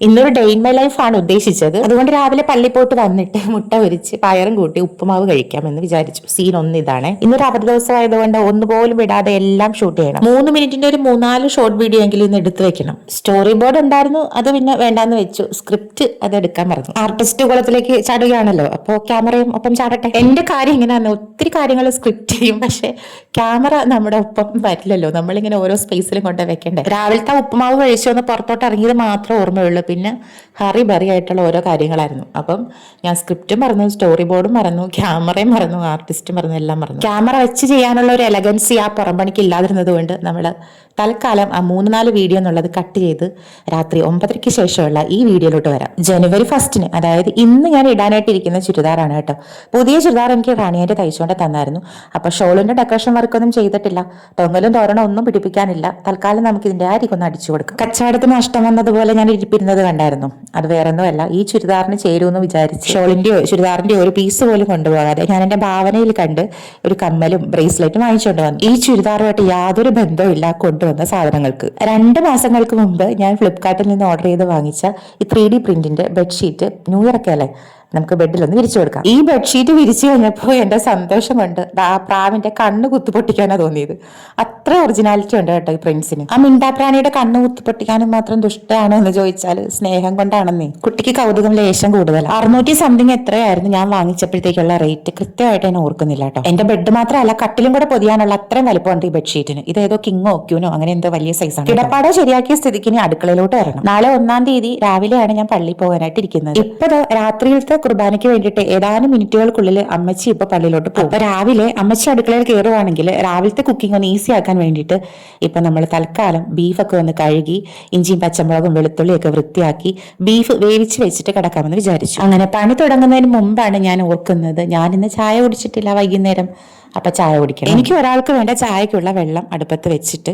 ഇന്നൊരു day in my life ആണ് ഉദ്ദേശിച്ചത്. അതുകൊണ്ട് രാവിലെ പള്ളി പോയിട്ട് വന്നിട്ട് മുട്ട പൊരിച്ച് പയറും കൂട്ടി ഉപ്പുമാവ് കഴിക്കാമെന്ന് വിചാരിച്ചു. സീൻ ഒന്ന് ഇതാണ്. ഇന്നൊരു അവധി ദിവസം ആയതുകൊണ്ട് ഒന്നുപോലും വിടാതെ എല്ലാം ഷൂട്ട് ചെയ്യണം. 3 മിനിറ്റിന്റെ ഒരു 3-4 ഷോർട്ട് വീഡിയോ എങ്കിലും ഇന്ന് എടുത്തു വെക്കണം. സ്റ്റോറി ബോർഡ് ഉണ്ടായിരുന്നു, അത് പിന്നെ വേണ്ടാന്ന് വെച്ചു. സ്ക്രിപ്റ്റ് അത് എടുക്കാൻ മറന്നു. ആർട്ടിസ്റ്റ് കുളത്തിലേക്ക് ചാടുകയാണല്ലോ, അപ്പോൾ ക്യാമറയും ഒപ്പം ചാടട്ടെ. എന്റെ കാര്യം ഇങ്ങനെയാണ്, ഒത്തിരി കാര്യങ്ങൾ സ്ക്രിപ്റ്റ് ചെയ്യും, പക്ഷെ ക്യാമറ നമ്മുടെ ഒപ്പം വരില്ലല്ലോ. നമ്മളിങ്ങനെ ഓരോ സ്പേസിലും കൊണ്ട് വെക്കണ്ടേ. രാവിലത്തെ ഉപ്പുമാവ് കഴിച്ചൊന്ന് പുറത്തോട്ട് ഇറങ്ങിയത് മാത്രമേ ഓർമ്മയുള്ളൂ. പിന്നെ ഹറി ബറി ആയിട്ടുള്ള ഓരോ കാര്യങ്ങളായിരുന്നു. അപ്പം ഞാൻ സ്ക്രിപ്റ്റും മറന്നു, സ്റ്റോറി ബോർഡും മറന്നു, ക്യാമറയും മറന്നു, ആർട്ടിസ്റ്റും മറന്നു, എല്ലാം മറന്നു. ക്യാമറ വെച്ച് ചെയ്യാനുള്ള ഒരു എലഗൻസി ആ പുറംപണിക്ക് ഇല്ലാതിരുന്നത് കൊണ്ട് നമ്മൾ തൽക്കാലം ആ 3-4 വീഡിയോ എന്നുള്ളത് കട്ട് ചെയ്ത് രാത്രി 9:30 ശേഷമുള്ള ഈ വീഡിയോയിലോട്ട് വരാം. ജനുവരി 1-ന്, അതായത് ഇന്ന് ഞാൻ ഇടാനായിട്ട് ഇരിക്കുന്ന ചുരിദാറാണ് കേട്ടോ. പുതിയ ചുരിദാർ എനിക്ക് റാണിയായിട്ട് തയ്ച്ചുകൊണ്ട് തന്നായിരുന്നു. അപ്പൊ ഷോളിന്റെ ഡെക്കറേഷൻ വർക്കൊന്നും ചെയ്തിട്ടില്ല, തൊങ്ങലും തോരണം ഒന്നും പിടിപ്പിക്കാനില്ല. തൽക്കാലം നമുക്ക് ഇതിന്റെ ആയിരിക്കും അടിച്ചു കൊടുക്കും. കച്ചവടത്തിന് നഷ്ടം വന്നതുപോലെ ഞാൻ ഇരിപ്പിരുന്നത് കണ്ടായിരുന്നു. അത് വേറെ ഒന്നുമല്ല, ഈ ചുരിദാറിന് ചേരുമെന്ന് വിചാരിച്ച് ഷോളിന്റെയോ ചുരിദാറിന്റെയോ ഒരു പീസ് പോലും കൊണ്ടുപോകാതെ ഞാൻ എന്റെ ഭാവനയിൽ കണ്ട് ഒരു കമ്മലും ബ്രേസ്ലെറ്റും വാങ്ങിച്ചുകൊണ്ട് വന്നു. ഈ ചുരിദാറുമായിട്ട് യാതൊരു ബന്ധവും ഇല്ല കൊണ്ടുവന്ന സാധനങ്ങൾക്ക്. 2 മാസങ്ങൾക്ക് മുമ്പ് ഞാൻ ഫ്ലിപ്കാർട്ടിൽ നിന്ന് ഓർഡർ ചെയ്ത് വാങ്ങിച്ച ഈ 3D പ്രിന്റിന്റെ ബെഡ്ഷീറ്റ് ന്യൂ ഇയർ ഒക്കെ അല്ലേ, നമുക്ക് ബെഡിലൊന്ന് വിരിച്ചു കൊടുക്കാം. ഈ ബെഡ്ഷീറ്റ് വിരിച്ചു കഴിഞ്ഞപ്പോൾ എന്റെ സന്തോഷം കൊണ്ട് ആ പ്രാവിന്റെ കണ്ണ് കുത്തുപൊട്ടിക്കാനാ തോന്നിയത്. അത്ര ഒറിജിനാലിറ്റി ഉണ്ട് കേട്ടോ ഈ പ്രിന്റ്സിന്. ആ മിണ്ടാപ്രാണിയുടെ കണ്ണ് കുത്തുപൊട്ടിക്കാനും മാത്രം ദുഷ്ടമാണോ എന്ന് ചോദിച്ചാൽ സ്നേഹം കൊണ്ടാണെന്നേ. കുട്ടിക്ക് കൗതുകം ലേശം കൂടുതലാണ്. 600 സംതിങ് എത്രയായിരുന്നു ഞാൻ വാങ്ങിച്ചപ്പോഴത്തേക്കുള്ള റേറ്റ് കൃത്യമായിട്ട് ഞാൻ ഓർക്കുന്നില്ല കേട്ടോ. എന്റെ ബെഡ് മാത്രമല്ല, കട്ടിലും കൂടെ പൊതിയാനുള്ള അത്രയും വലുപ്പമുണ്ട് ഈ ബെഡ്ഷീറ്റിന്. ഇതേതോ കിങ്ങോ ക്യൂനോ അങ്ങനെ എന്തോ വലിയ സൈസാണ്. കിടപ്പാടോ ശരിയാക്കിയ സ്ഥിതിക്ക് ഇനി അടുക്കളയിലോട്ട് വരണം. നാളെ 1-ാം തീയതി രാവിലെയാണ് ഞാൻ പള്ളിയിൽ പോകാനായിട്ട് ഇരിക്കുന്നത്. ഇപ്പൊ രാത്രിയിലത്തെ കുർബാനയ്ക്ക് വേണ്ടിയിട്ട് ഏതാനും മിനിറ്റുകൾക്കുള്ളിൽ അമ്മച്ചി ഇപ്പൊ പള്ളിയിലോട്ട് പോകും. അപ്പൊ രാവിലെ അമ്മച്ചി അടുക്കളയിൽ കയറുവാണെങ്കിൽ രാവിലത്തെ കുക്കിംഗ് ഒന്ന് ഈസി ആക്കാൻ വേണ്ടിയിട്ട് ഇപ്പൊ നമ്മൾ തൽക്കാലം ബീഫൊക്കെ ഒന്ന് കഴുകി ഇഞ്ചിയും പച്ചമുളകും വെളുത്തുള്ളിയൊക്കെ വൃത്തിയാക്കി ബീഫ് വേവിച്ച് വെച്ചിട്ട് കിടക്കാമെന്ന് വിചാരിച്ചു. അങ്ങനെ പണി തുടങ്ങുന്നതിന് മുമ്പാണ് ഞാൻ ഓർക്കുന്നത്, ഞാൻ ഇന്ന് ചായ കുടിച്ചിട്ടില്ല വൈകുന്നേരം. അപ്പൊ ചായ കുടിക്കണം. എനിക്ക് ഒരാൾക്ക് വേണ്ട ചായക്കുള്ള വെള്ളം അടുപ്പത്ത് വെച്ചിട്ട്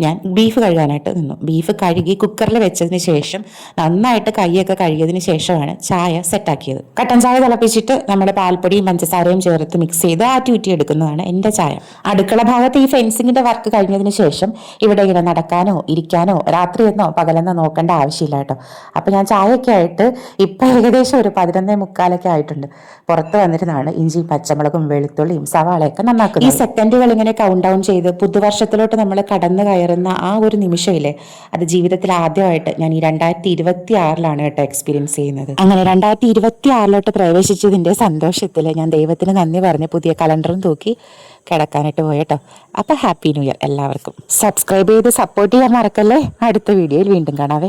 ഞാൻ ബീഫ് കഴുകാനായിട്ട് നിന്നു. ബീഫ് കഴുകി കുക്കറിൽ വെച്ചതിന് ശേഷം നന്നായിട്ട് കൈയൊക്കെ കഴുകിയതിന് ശേഷമാണ് ചായ സെറ്റാക്കിയത്. കട്ടൻ ചായ തിളപ്പിച്ചിട്ട് നമ്മുടെ പാൽപ്പൊടിയും പഞ്ചസാരയും ചേർത്ത് മിക്സ് ചെയ്ത് ആറ്റി എടുക്കുന്നതാണ് എൻ്റെ ചായ. അടുക്കള ഭാഗത്ത് ഈ ഫെൻസിങ്ങിന്റെ വർക്ക് കഴിഞ്ഞതിന് ശേഷം ഇവിടെ ഇങ്ങനെ നടക്കാനോ ഇരിക്കാനോ രാത്രിയെന്നോ പകലെന്നോ നോക്കേണ്ട ആവശ്യമില്ല കേട്ടോ. അപ്പൊ ഞാൻ ചായയൊക്കെ ആയിട്ട് ഇപ്പൊ ഏകദേശം ഒരു 11:45 ആയിട്ടുണ്ട്. പുറത്ത് വന്നിരുന്നാണ് ഇഞ്ചിയും പച്ചമുളകും വെളുത്തുള്ളിയും സവാളയൊക്കെ നന്നാക്കുന്നത്. ഈ സെക്കൻഡുകൾ ഇങ്ങനെ കൗണ്ട് ഡൗൺ ചെയ്ത് പുതുവർഷത്തിലോട്ട് നമ്മൾ കടന്നു കയറുന്ന ആ ഒരു നിമിഷമില്ലേ, അത് ജീവിതത്തിൽ ആദ്യമായിട്ട് ഞാൻ ഈ 2026 കേട്ടോ എക്സ്പീരിയൻസ് ചെയ്യുന്നത്. അങ്ങനെ 2026 പ്രവേശിച്ചതിന്റെ സന്തോഷത്തിൽ ഞാൻ ദൈവത്തിന് നന്ദി പറഞ്ഞ് പുതിയ കലണ്ടറും തൂക്കി കിടക്കാനായിട്ട് പോയേട്ടോ. അപ്പൊ ഹാപ്പി ന്യൂ ഇയർ എല്ലാവർക്കും. സബ്സ്ക്രൈബ് ചെയ്ത് സപ്പോർട്ട് ചെയ്യാൻ മറക്കല്ലേ. അടുത്ത വീഡിയോയിൽ വീണ്ടും കാണാവേ.